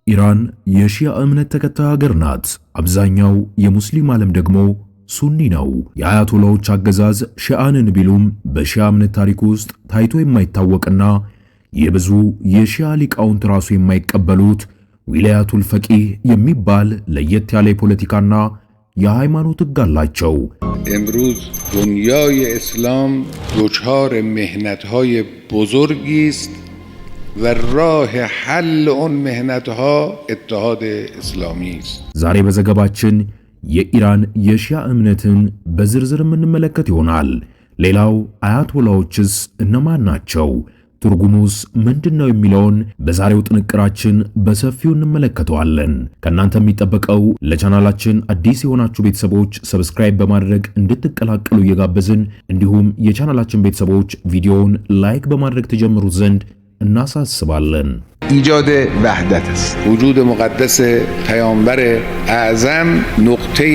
ኢራን የሺያ እምነት ተከታይ ሀገር ናት። አብዛኛው የሙስሊም ዓለም ደግሞ ሱኒ ነው። የአያቶላዎች አገዛዝ ሺአንን ቢሉም በሺያ እምነት ታሪክ ውስጥ ታይቶ የማይታወቅና የብዙ የሺያ ሊቃውንት ራሱ የማይቀበሉት ዊላያቱል ፈቂህ የሚባል ለየት ያለ የፖለቲካና የሃይማኖት ሕግ አላቸው። امروز دنیای اسلام دچار مهنت‌های بزرگی است و راه حل اون مهنت‌ها اتحاد اسلامی است. ዛሬ በዘገባችን የኢራን የሺያ እምነትን በዝርዝር የምንመለከት ይሆናል። ሌላው አያቶላዎችስ እነማን ናቸው? ትርጉሙስ ምንድነው? የሚለውን በዛሬው ጥንቅራችን በሰፊው እንመለከተዋለን። ከናንተ የሚጠበቀው ለቻናላችን አዲስ የሆናችሁ ቤተሰቦች ሰብስክራይብ በማድረግ እንድትቀላቀሉ እየጋበዝን እንዲሁም የቻናላችን ቤተሰቦች ቪዲዮውን ላይክ በማድረግ ተጀምሩት ዘንድ እናሳስባለን። ایجاد وحدت است. وجود مقدس پیامبر اعظم نقطه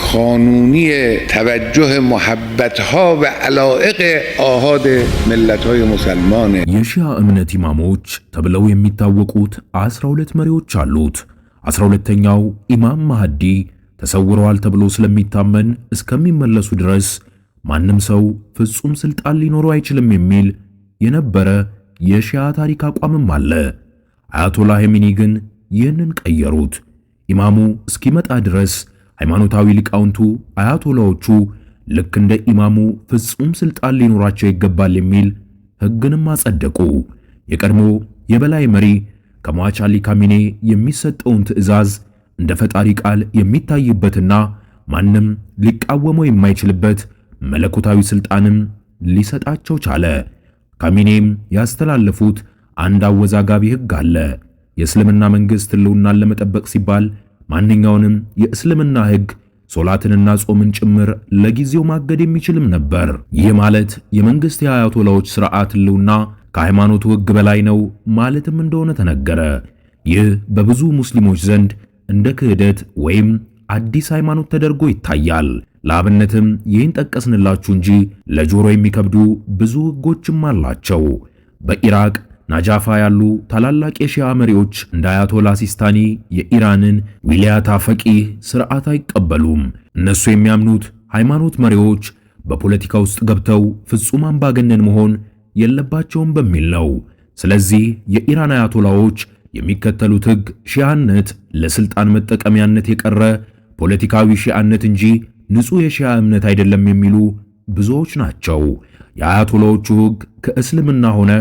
قانونی توجه محبت‌ها و علایق آحاد ملت‌های مسلمان. የሺያ እምነት ኢማሞች ተብለው የሚታወቁት 12 መሪዎች አሉት። 12ኛው ኢማም ማህዲ ተሰውረዋል ተብሎ ስለሚታመን እስከሚመለሱ ድረስ ማንም ሰው ፍጹም ስልጣን ሊኖረው አይችልም የሚል የነበረ የሺያ ታሪክ አቋምም አለ። አያቶላ ኸሜኒ ግን ይህንን ቀየሩት። ኢማሙ እስኪመጣ ድረስ ሃይማኖታዊ ሊቃውንቱ አያቶላዎቹ ልክ እንደ ኢማሙ ፍጹም ስልጣን ሊኖራቸው ይገባል የሚል ሕግንም አጸደቁ። የቀድሞ የበላይ መሪ ከሟች አሊ ካሚኔ የሚሰጠውን ትዕዛዝ እንደ ፈጣሪ ቃል የሚታይበትና ማንም ሊቃወመው የማይችልበት መለኮታዊ ስልጣንም ሊሰጣቸው ቻለ። ካሚኔም ያስተላለፉት አንድ አወዛጋቢ ሕግ አለ። የእስልምና መንግሥት ሕልውናን ለመጠበቅ ሲባል ማንኛውንም የእስልምና ሕግ ሶላትንና ጾምን ጭምር ለጊዜው ማገድ የሚችልም ነበር። ይህ ማለት የመንግሥት የአያቶላዎች ሥርዓት ሕልውና ከሃይማኖቱ ሕግ በላይ ነው ማለትም እንደሆነ ተነገረ። ይህ በብዙ ሙስሊሞች ዘንድ እንደ ክህደት ወይም አዲስ ሃይማኖት ተደርጎ ይታያል። ለአብነትም ይህን ጠቀስንላችሁ እንጂ ለጆሮ የሚከብዱ ብዙ ሕጎችም አላቸው። በኢራቅ ናጃፋ ያሉ ታላላቅ የሺያ መሪዎች እንደ አያቶላ ሲስታኒ የኢራንን ዊላያታ ፈቂህ ሥርዓት አይቀበሉም። እነሱ የሚያምኑት ሃይማኖት መሪዎች በፖለቲካ ውስጥ ገብተው ፍጹም አምባገነን መሆን የለባቸውም በሚል ነው። ስለዚህ የኢራን አያቶላዎች የሚከተሉት ሕግ ሺያነት ለስልጣን መጠቀሚያነት የቀረ ፖለቲካዊ ሺያነት እንጂ ንጹሕ የሺያ እምነት አይደለም የሚሉ ብዙዎች ናቸው። የአያቶላዎቹ ሕግ ከእስልምና ሆነ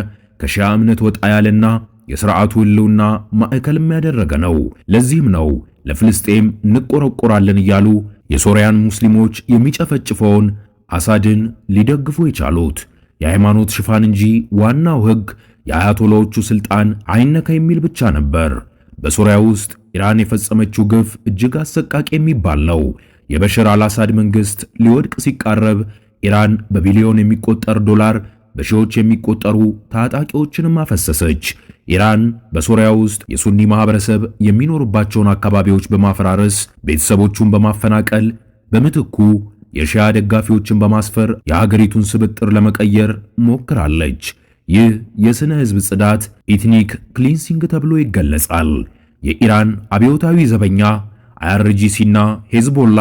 ከሺያ እምነት ወጣ ያለና የሥርዓቱ ሕልውና ማዕከልም ያደረገ ነው። ለዚህም ነው ለፍልስጤም እንቆረቆራለን እያሉ የሶሪያን ሙስሊሞች የሚጨፈጭፈውን አሳድን ሊደግፉ የቻሉት። የሃይማኖት ሽፋን እንጂ ዋናው ሕግ የአያቶላዎቹ ሥልጣን አይነካ የሚል ብቻ ነበር። በሶሪያ ውስጥ ኢራን የፈጸመችው ግፍ እጅግ አሰቃቂ የሚባል ነው። የበሽር አልአሳድ መንግሥት ሊወድቅ ሲቃረብ ኢራን በቢሊዮን የሚቆጠር ዶላር በሺዎች የሚቆጠሩ ታጣቂዎችንም አፈሰሰች። ኢራን በሶሪያ ውስጥ የሱኒ ማህበረሰብ የሚኖሩባቸውን አካባቢዎች በማፈራረስ ቤተሰቦቹን በማፈናቀል በምትኩ የሺያ ደጋፊዎችን በማስፈር የሀገሪቱን ስብጥር ለመቀየር ሞክራለች። ይህ የስነ ሕዝብ ጽዳት ኢትኒክ ክሊንሲንግ ተብሎ ይገለጻል። የኢራን አብዮታዊ ዘበኛ አይአርጂሲና ሄዝቦላ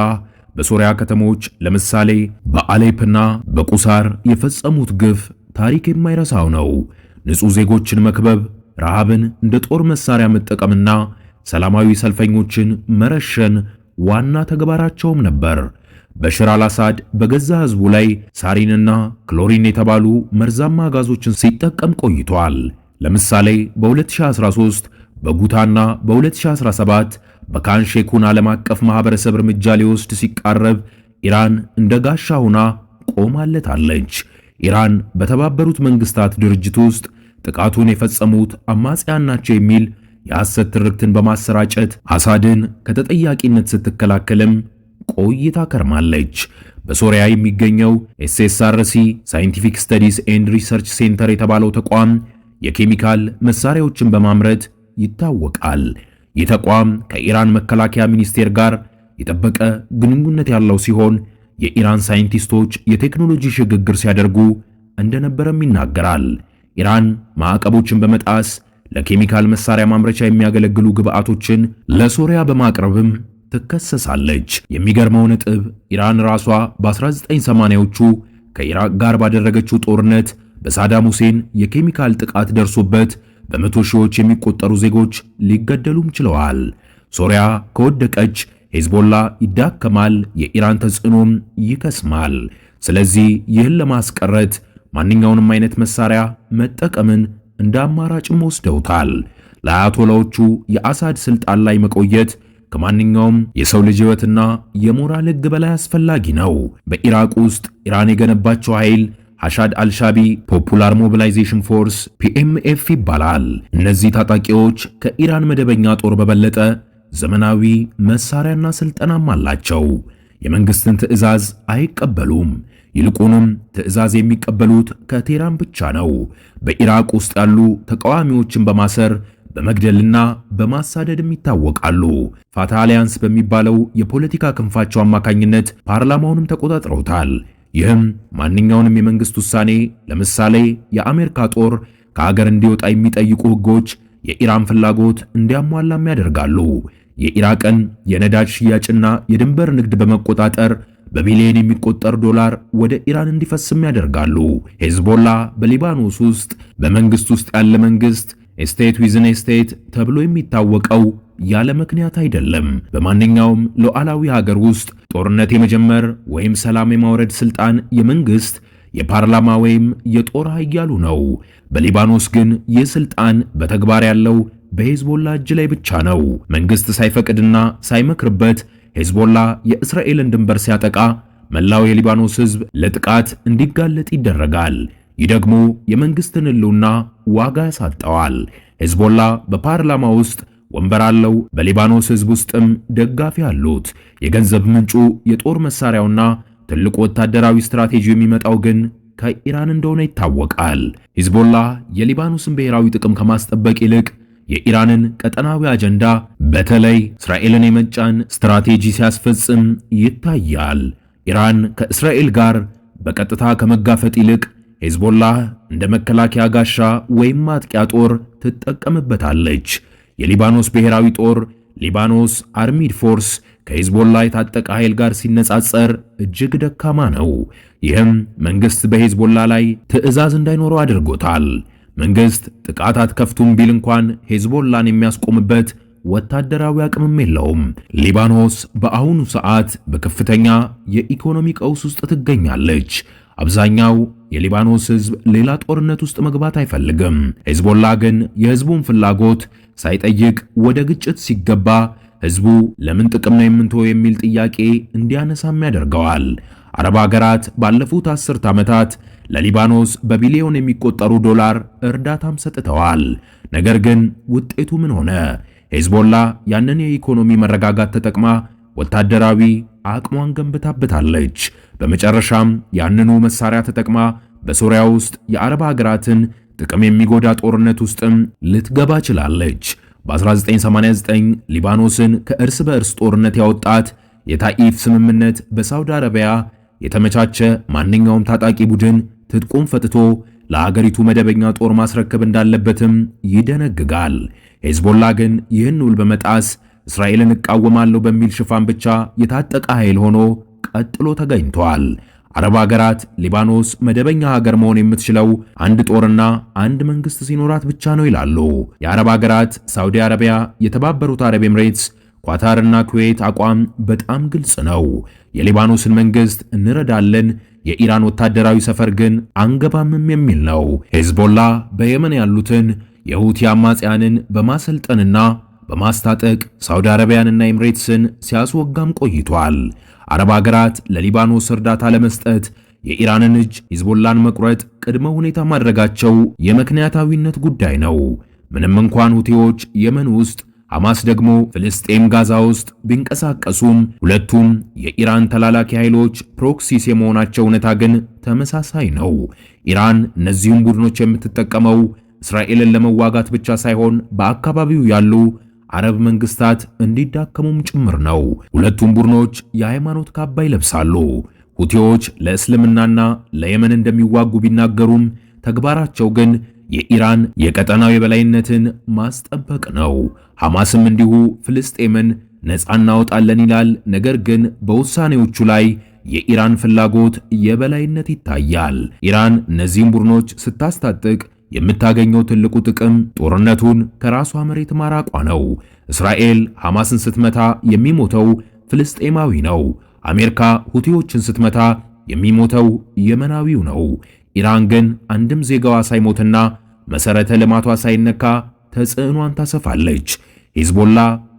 በሶሪያ ከተሞች ለምሳሌ በአሌፕና በቁሳር የፈጸሙት ግፍ ታሪክ የማይረሳው ነው። ንጹህ ዜጎችን መክበብ፣ ረሃብን እንደ ጦር መሳሪያ መጠቀምና ሰላማዊ ሰልፈኞችን መረሸን ዋና ተግባራቸውም ነበር። በሽር አልአሳድ በገዛ ሕዝቡ ላይ ሳሪንና ክሎሪን የተባሉ መርዛማ ጋዞችን ሲጠቀም ቆይቷል። ለምሳሌ በ2013 በጉታና በ2017 በካን ሼኩን ዓለም አቀፍ ማህበረሰብ እርምጃ ሊወስድ ሲቃረብ ኢራን እንደ ጋሻ ሆና ቆማለታለች። ኢራን በተባበሩት መንግስታት ድርጅት ውስጥ ጥቃቱን የፈጸሙት አማጽያን ናቸው የሚል የሐሰት ትርክትን በማሰራጨት አሳድን ከተጠያቂነት ስትከላከልም ቆይታ ከርማለች። በሶሪያ የሚገኘው ኤስኤስአርሲ ሳይንቲፊክ ስተዲስ ኤንድ ሪሰርች ሴንተር የተባለው ተቋም የኬሚካል መሳሪያዎችን በማምረት ይታወቃል። ይህ ተቋም ከኢራን መከላከያ ሚኒስቴር ጋር የጠበቀ ግንኙነት ያለው ሲሆን የኢራን ሳይንቲስቶች የቴክኖሎጂ ሽግግር ሲያደርጉ እንደነበረም ይናገራል። ኢራን ማዕቀቦችን በመጣስ ለኬሚካል መሳሪያ ማምረቻ የሚያገለግሉ ግብአቶችን ለሶሪያ በማቅረብም ትከሰሳለች። የሚገርመው ነጥብ ኢራን ራሷ በ1980ዎቹ ከኢራቅ ጋር ባደረገችው ጦርነት በሳዳም ሁሴን የኬሚካል ጥቃት ደርሶበት በመቶ ሺዎች የሚቆጠሩ ዜጎች ሊገደሉም ችለዋል። ሶሪያ ከወደቀች ሄዝቦላ ይዳከማል፣ የኢራን ተጽዕኖም ይከስማል። ስለዚህ ይህን ለማስቀረት ማንኛውንም አይነት መሳሪያ መጠቀምን እንደ አማራጭም ወስደውታል። ለአያቶላዎቹ የአሳድ ስልጣን ላይ መቆየት ከማንኛውም የሰው ልጅ ሕይወትና የሞራል ሕግ በላይ አስፈላጊ ነው። በኢራቅ ውስጥ ኢራን የገነባቸው ኃይል ሐሻድ አልሻቢ ፖፑላር ሞቢላይዜሽን ፎርስ PMF ይባላል። እነዚህ ታጣቂዎች ከኢራን መደበኛ ጦር በበለጠ ዘመናዊ መሳሪያና ስልጠናም አላቸው። የመንግስትን ትዕዛዝ አይቀበሉም። ይልቁንም ትዕዛዝ የሚቀበሉት ከቴህራን ብቻ ነው። በኢራቅ ውስጥ ያሉ ተቃዋሚዎችን በማሰር በመግደልና በማሳደድም ይታወቃሉ። ፋታ አሊያንስ በሚባለው የፖለቲካ ክንፋቸው አማካኝነት ፓርላማውንም ተቆጣጥረውታል። ይህም ማንኛውንም የመንግስት ውሳኔ፣ ለምሳሌ የአሜሪካ ጦር ከሀገር እንዲወጣ የሚጠይቁ ህጎች የኢራን ፍላጎት እንዲያሟላም ያደርጋሉ። የኢራቅን የነዳጅ ሽያጭና የድንበር ንግድ በመቆጣጠር በቢሊዮን የሚቆጠር ዶላር ወደ ኢራን እንዲፈስም ያደርጋሉ። ሄዝቦላ በሊባኖስ ውስጥ በመንግስት ውስጥ ያለ መንግስት ስቴት ዊዝን ስቴት ተብሎ የሚታወቀው ያለ ምክንያት አይደለም። በማንኛውም ሉዓላዊ ሀገር ውስጥ ጦርነት የመጀመር ወይም ሰላም የማውረድ ስልጣን የመንግስት፣ የፓርላማ ወይም የጦር ኃያሉ ነው። በሊባኖስ ግን ይህ ስልጣን በተግባር ያለው በሄዝቦላ እጅ ላይ ብቻ ነው። መንግስት ሳይፈቅድና ሳይመክርበት ሄዝቦላ የእስራኤልን ድንበር ሲያጠቃ መላው የሊባኖስ ህዝብ ለጥቃት እንዲጋለጥ ይደረጋል። ይህ ደግሞ የመንግስትን ህልውና ዋጋ ያሳጣዋል። ሄዝቦላ በፓርላማ ውስጥ ወንበር አለው። በሊባኖስ ህዝብ ውስጥም ደጋፊ አሉት። የገንዘብ ምንጩ የጦር መሳሪያውና ትልቁ ወታደራዊ ስትራቴጂ የሚመጣው ግን ከኢራን እንደሆነ ይታወቃል። ሂዝቦላ የሊባኖስን ብሔራዊ ጥቅም ከማስጠበቅ ይልቅ የኢራንን ቀጠናዊ አጀንዳ በተለይ እስራኤልን የመጫን ስትራቴጂ ሲያስፈጽም ይታያል። ኢራን ከእስራኤል ጋር በቀጥታ ከመጋፈጥ ይልቅ ሄዝቦላህ እንደ መከላከያ ጋሻ ወይም ማጥቂያ ጦር ትጠቀምበታለች። የሊባኖስ ብሔራዊ ጦር ሊባኖስ አርሚድ ፎርስ ከሄዝቦላ የታጠቀ ኃይል ጋር ሲነጻጸር እጅግ ደካማ ነው። ይህም መንግስት በሄዝቦላ ላይ ትዕዛዝ እንዳይኖረው አድርጎታል። መንግስት ጥቃት አትከፍቱም ቢል እንኳን ሄዝቦላን የሚያስቆምበት ወታደራዊ አቅምም የለውም። ሊባኖስ በአሁኑ ሰዓት በከፍተኛ የኢኮኖሚ ቀውስ ውስጥ ትገኛለች። አብዛኛው የሊባኖስ ህዝብ ሌላ ጦርነት ውስጥ መግባት አይፈልግም። ሄዝቦላ ግን የህዝቡን ፍላጎት ሳይጠይቅ ወደ ግጭት ሲገባ ህዝቡ ለምን ጥቅም ነው የምንተው የሚል ጥያቄ እንዲያነሳም ያደርገዋል። አረብ ሀገራት ባለፉት 10 ዓመታት ለሊባኖስ በቢሊዮን የሚቆጠሩ ዶላር እርዳታም ሰጥተዋል። ነገር ግን ውጤቱ ምን ሆነ? ሄዝቦላ ያንን የኢኮኖሚ መረጋጋት ተጠቅማ ወታደራዊ አቅሟን ገንብታበታለች። በመጨረሻም ያንኑ መሳሪያ ተጠቅማ በሶሪያ ውስጥ የአረብ ሀገራትን ጥቅም የሚጎዳ ጦርነት ውስጥም ልትገባ ችላለች። በ1989 ሊባኖስን ከእርስ በእርስ ጦርነት ያወጣት የታኢፍ ስምምነት በሳውዲ አረቢያ የተመቻቸ ማንኛውም ታጣቂ ቡድን ትጥቁን ፈትቶ ለአገሪቱ መደበኛ ጦር ማስረከብ እንዳለበትም ይደነግጋል። ሄዝቦላ ግን ይህን ውል በመጣስ እስራኤልን እቃወማለሁ በሚል ሽፋን ብቻ የታጠቀ ኃይል ሆኖ ቀጥሎ ተገኝቷል። አረብ ሀገራት ሊባኖስ መደበኛ ሀገር መሆን የምትችለው አንድ ጦርና አንድ መንግስት ሲኖራት ብቻ ነው ይላሉ። የአረብ ሀገራት ሳውዲ አረቢያ፣ የተባበሩት አረብ ኤምሬትስ፣ ኳታርና ኩዌት አቋም በጣም ግልጽ ነው። የሊባኖስን መንግስት እንረዳለን፣ የኢራን ወታደራዊ ሰፈር ግን አንገባምም የሚል ነው። ሄዝቦላ በየመን ያሉትን የሁቲ አማጽያንን በማሰልጠንና በማስታጠቅ ሳውዲ አረቢያንና ኤምሬትስን ሲያስወጋም ቆይቷል። አረብ ሀገራት ለሊባኖስ እርዳታ ለመስጠት የኢራንን እጅ ሂዝቦላን መቁረጥ ቅድመ ሁኔታ ማድረጋቸው የምክንያታዊነት ጉዳይ ነው። ምንም እንኳን ሁቲዎች የመን ውስጥ፣ ሐማስ ደግሞ ፍልስጤም ጋዛ ውስጥ ቢንቀሳቀሱም ሁለቱም የኢራን ተላላኪ ኃይሎች ፕሮክሲስ የመሆናቸው እውነታ ግን ተመሳሳይ ነው። ኢራን እነዚህም ቡድኖች የምትጠቀመው እስራኤልን ለመዋጋት ብቻ ሳይሆን በአካባቢው ያሉ አረብ መንግስታት እንዲዳከሙም ጭምር ነው። ሁለቱም ቡድኖች የሃይማኖት ካባ ይለብሳሉ። ሁቲዎች ለእስልምናና ለየመን እንደሚዋጉ ቢናገሩም ተግባራቸው ግን የኢራን የቀጠናው የበላይነትን ማስጠበቅ ነው። ሐማስም እንዲሁ ፍልስጤምን ነፃ እናወጣለን ይላል። ነገር ግን በውሳኔዎቹ ላይ የኢራን ፍላጎት የበላይነት ይታያል። ኢራን እነዚህን ቡድኖች ስታስታጥቅ የምታገኘው ትልቁ ጥቅም ጦርነቱን ከራሷ መሬት ማራቋ ነው። እስራኤል ሐማስን ስትመታ የሚሞተው ፍልስጤማዊ ነው። አሜሪካ ሁቲዎችን ስትመታ የሚሞተው የመናዊው ነው። ኢራን ግን አንድም ዜጋዋ ሳይሞትና መሰረተ ልማቷ ሳይነካ ተጽዕኗን ታሰፋለች። ሂዝቦላ፣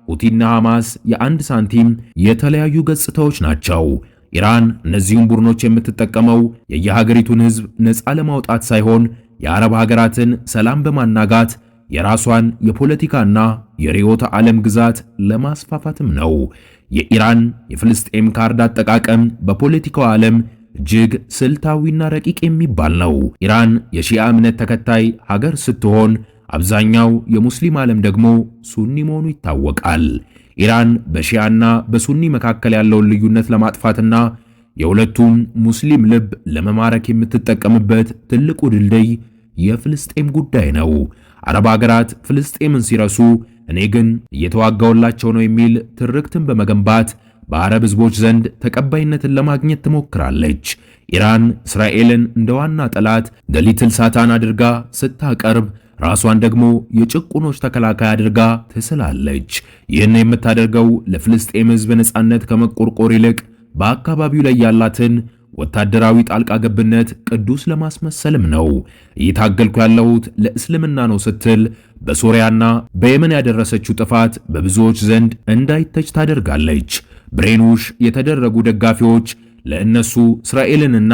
ሁቲና ሐማስ የአንድ ሳንቲም የተለያዩ ገጽታዎች ናቸው። ኢራን እነዚህን ቡድኖች የምትጠቀመው የየሀገሪቱን ሕዝብ ነፃ ለማውጣት ሳይሆን የአረብ ሀገራትን ሰላም በማናጋት የራሷን የፖለቲካና የርዕዮተ ዓለም ግዛት ለማስፋፋትም ነው። የኢራን የፍልስጤም ካርድ አጠቃቀም በፖለቲካው ዓለም እጅግ ስልታዊና ረቂቅ የሚባል ነው። ኢራን የሺዓ እምነት ተከታይ ሀገር ስትሆን አብዛኛው የሙስሊም ዓለም ደግሞ ሱኒ መሆኑ ይታወቃል። ኢራን በሺዓና በሱኒ መካከል ያለውን ልዩነት ለማጥፋትና የሁለቱም ሙስሊም ልብ ለመማረክ የምትጠቀምበት ትልቁ ድልድይ የፍልስጤም ጉዳይ ነው። አረብ ሀገራት ፍልስጤምን ሲረሱ እኔ ግን እየተዋጋውላቸው ነው የሚል ትርክትን በመገንባት በአረብ ህዝቦች ዘንድ ተቀባይነትን ለማግኘት ትሞክራለች። ኢራን እስራኤልን እንደ ዋና ጠላት ሊትል ሳታን አድርጋ ስታቀርብ ራሷን ደግሞ የጭቁኖች ተከላካይ አድርጋ ትስላለች። ይህን የምታደርገው ለፍልስጤም ህዝብ ነጻነት ከመቆርቆር ይልቅ በአካባቢው ላይ ያላትን ወታደራዊ ጣልቃ ገብነት ቅዱስ ለማስመሰልም ነው። እየታገልኩ ያለሁት ለእስልምና ነው ስትል በሶሪያና በየመን ያደረሰችው ጥፋት በብዙዎች ዘንድ እንዳይተች ታደርጋለች። ብሬንውሽ የተደረጉ ደጋፊዎች ለእነሱ እስራኤልንና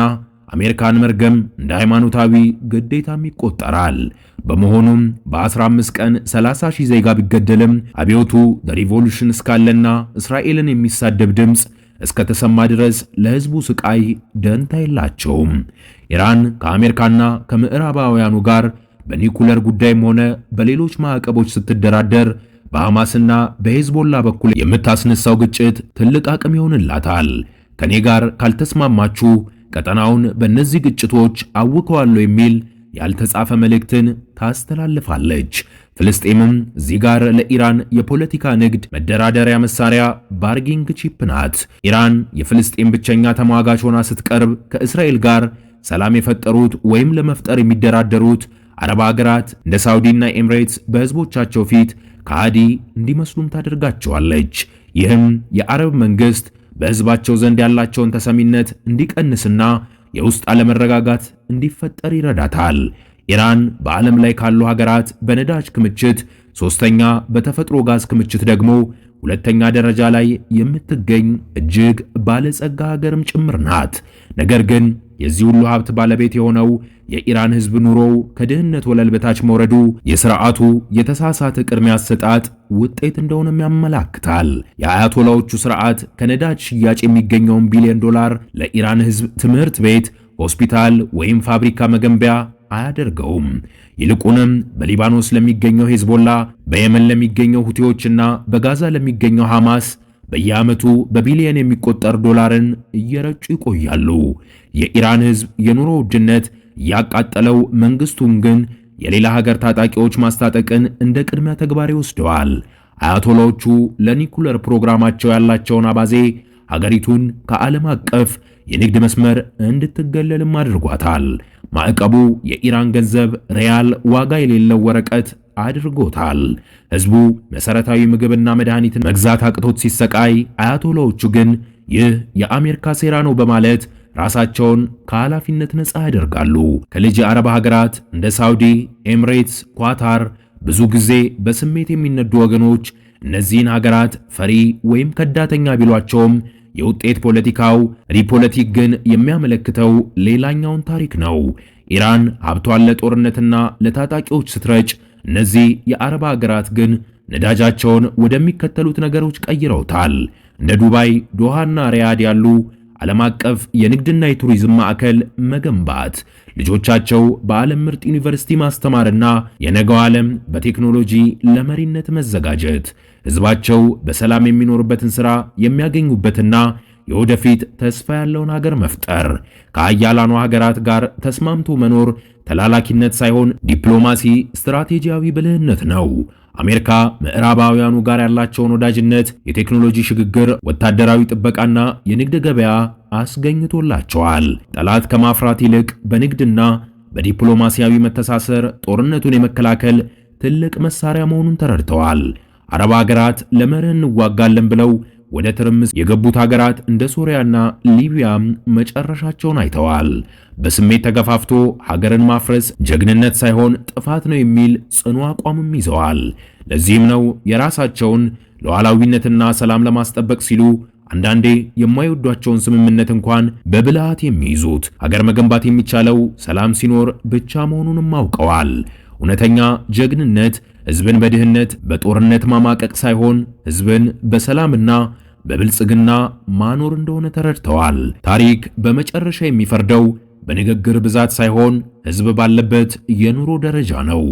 አሜሪካን መርገም እንደ ሃይማኖታዊ ግዴታም ይቆጠራል። በመሆኑም በ15 ቀን 30 ሺህ ዜጋ ቢገደልም አብዮቱ ሪቮሉሽን እስካለና እስራኤልን የሚሳደብ ድምፅ እስከተሰማ ድረስ ለህዝቡ ስቃይ ደንታ የላቸውም። ኢራን ከአሜሪካና ከምዕራባውያኑ ጋር በኒኩለር ጉዳይም ሆነ በሌሎች ማዕቀቦች ስትደራደር በሐማስና በሄዝቦላ በኩል የምታስነሳው ግጭት ትልቅ አቅም ይሆንላታል። ከኔ ጋር ካልተስማማችሁ ቀጠናውን በእነዚህ ግጭቶች አውከዋለሁ የሚል ያልተጻፈ መልእክትን ታስተላልፋለች። ፍልስጤምም እዚህ ጋር ለኢራን የፖለቲካ ንግድ መደራደሪያ መሳሪያ ባርጊንግ ቺፕ ናት። ኢራን የፍልስጤም ብቸኛ ተሟጋች ሆና ስትቀርብ ከእስራኤል ጋር ሰላም የፈጠሩት ወይም ለመፍጠር የሚደራደሩት አረብ ሀገራት እንደ ሳውዲና ኤምሬትስ በህዝቦቻቸው ፊት ከሃዲ እንዲመስሉም ታደርጋቸዋለች። ይህም የአረብ መንግስት በህዝባቸው ዘንድ ያላቸውን ተሰሚነት እንዲቀንስና የውስጥ አለመረጋጋት እንዲፈጠር ይረዳታል። ኢራን በዓለም ላይ ካሉ ሀገራት በነዳጅ ክምችት ሶስተኛ፣ በተፈጥሮ ጋዝ ክምችት ደግሞ ሁለተኛ ደረጃ ላይ የምትገኝ እጅግ ባለጸጋ ሀገርም ጭምር ናት። ነገር ግን የዚህ ሁሉ ሀብት ባለቤት የሆነው የኢራን ህዝብ ኑሮው ከድህነት ወለል በታች መውረዱ የሥርዓቱ የተሳሳተ ቅድሚያ አሰጣጥ ውጤት እንደሆነም ያመላክታል። የአያቶላዎቹ ሥርዓት ከነዳጅ ሽያጭ የሚገኘውን ቢሊዮን ዶላር ለኢራን ህዝብ ትምህርት ቤት፣ ሆስፒታል ወይም ፋብሪካ መገንቢያ አያደርገውም። ይልቁንም በሊባኖስ ለሚገኘው ሄዝቦላ፣ በየመን ለሚገኘው ሁቲዎችና በጋዛ ለሚገኘው ሐማስ በየዓመቱ በቢሊዮን የሚቆጠር ዶላርን እየረጩ ይቆያሉ። የኢራን ህዝብ የኑሮ ውድነት ያቃጠለው መንግስቱን ግን የሌላ ሀገር ታጣቂዎች ማስታጠቅን እንደ ቅድሚያ ተግባር ይወስደዋል። አያቶላዎቹ ለኒኩለር ፕሮግራማቸው ያላቸውን አባዜ ሀገሪቱን ከዓለም አቀፍ የንግድ መስመር እንድትገለልም አድርጓታል። ማዕቀቡ የኢራን ገንዘብ ሪያል ዋጋ የሌለው ወረቀት አድርጎታል። ህዝቡ መሰረታዊ ምግብና መድኃኒትን መግዛት አቅቶት ሲሰቃይ፣ አያቶላዎቹ ግን ይህ የአሜሪካ ሴራ ነው በማለት ራሳቸውን ከኃላፊነት ነፃ ያደርጋሉ። ከልጅ የአረብ ሀገራት እንደ ሳውዲ፣ ኤምሬትስ፣ ኳታር ብዙ ጊዜ በስሜት የሚነዱ ወገኖች እነዚህን ሀገራት ፈሪ ወይም ከዳተኛ ቢሏቸውም የውጤት ፖለቲካው ሪፖለቲክ ግን የሚያመለክተው ሌላኛውን ታሪክ ነው። ኢራን ሀብቷን ለጦርነትና ለታጣቂዎች ስትረጭ፣ እነዚህ የአረብ ሀገራት ግን ነዳጃቸውን ወደሚከተሉት ነገሮች ቀይረውታል። እንደ ዱባይ፣ ዶሃና ሪያድ ያሉ ዓለም አቀፍ የንግድና የቱሪዝም ማዕከል መገንባት፣ ልጆቻቸው በዓለም ምርጥ ዩኒቨርሲቲ ማስተማርና የነገው ዓለም በቴክኖሎጂ ለመሪነት መዘጋጀት፣ ህዝባቸው በሰላም የሚኖርበትን ሥራ የሚያገኙበትና የወደፊት ተስፋ ያለውን ሀገር መፍጠር። ከአያላኑ ሀገራት ጋር ተስማምቶ መኖር ተላላኪነት ሳይሆን ዲፕሎማሲ፣ ስትራቴጂያዊ ብልህነት ነው። አሜሪካ ምዕራባውያኑ ጋር ያላቸውን ወዳጅነት፣ የቴክኖሎጂ ሽግግር፣ ወታደራዊ ጥበቃና የንግድ ገበያ አስገኝቶላቸዋል። ጠላት ከማፍራት ይልቅ በንግድና በዲፕሎማሲያዊ መተሳሰር ጦርነቱን የመከላከል ትልቅ መሳሪያ መሆኑን ተረድተዋል። አረብ ሀገራት ለመርህ እንዋጋለን ብለው ወደ ትርምስ የገቡት ሀገራት እንደ ሶሪያና ሊቢያም መጨረሻቸውን አይተዋል። በስሜት ተገፋፍቶ ሀገርን ማፍረስ ጀግንነት ሳይሆን ጥፋት ነው የሚል ጽኑ አቋምም ይዘዋል። ለዚህም ነው የራሳቸውን ሉዓላዊነትና ሰላም ለማስጠበቅ ሲሉ አንዳንዴ የማይወዷቸውን ስምምነት እንኳን በብልሃት የሚይዙት። ሀገር መገንባት የሚቻለው ሰላም ሲኖር ብቻ መሆኑንም አውቀዋል። እውነተኛ ጀግንነት ሕዝብን በድህነት በጦርነት ማማቀቅ ሳይሆን ሕዝብን በሰላምና በብልጽግና ማኖር እንደሆነ ተረድተዋል። ታሪክ በመጨረሻ የሚፈርደው በንግግር ብዛት ሳይሆን ሕዝብ ባለበት የኑሮ ደረጃ ነው።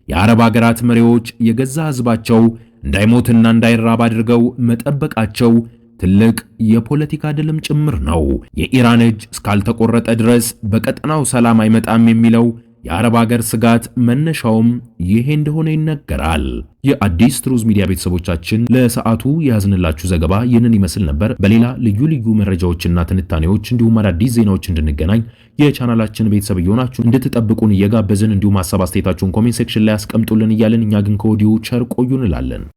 የአረብ ሀገራት መሪዎች የገዛ ሕዝባቸው እንዳይሞትና እንዳይራብ አድርገው መጠበቃቸው ትልቅ የፖለቲካ ድልም ጭምር ነው። የኢራን እጅ እስካልተቆረጠ ድረስ በቀጠናው ሰላም አይመጣም የሚለው የአረብ ሀገር ስጋት መነሻውም ይሄ እንደሆነ ይነገራል። የአዲስ ትሩዝ ሚዲያ ቤተሰቦቻችን ለሰዓቱ የያዝንላችሁ ዘገባ ይህንን ይመስል ነበር። በሌላ ልዩ ልዩ መረጃዎችና ትንታኔዎች እንዲሁም አዳዲስ ዜናዎች እንድንገናኝ የቻናላችን ቤተሰብ እየሆናችሁ እንድትጠብቁን እየጋበዝን እንዲሁም ሐሳብ አስተያየታችሁን ኮሜንት ሴክሽን ላይ አስቀምጡልን እያልን እኛ ግን ከወዲሁ ቸር ቆዩ እንላለን።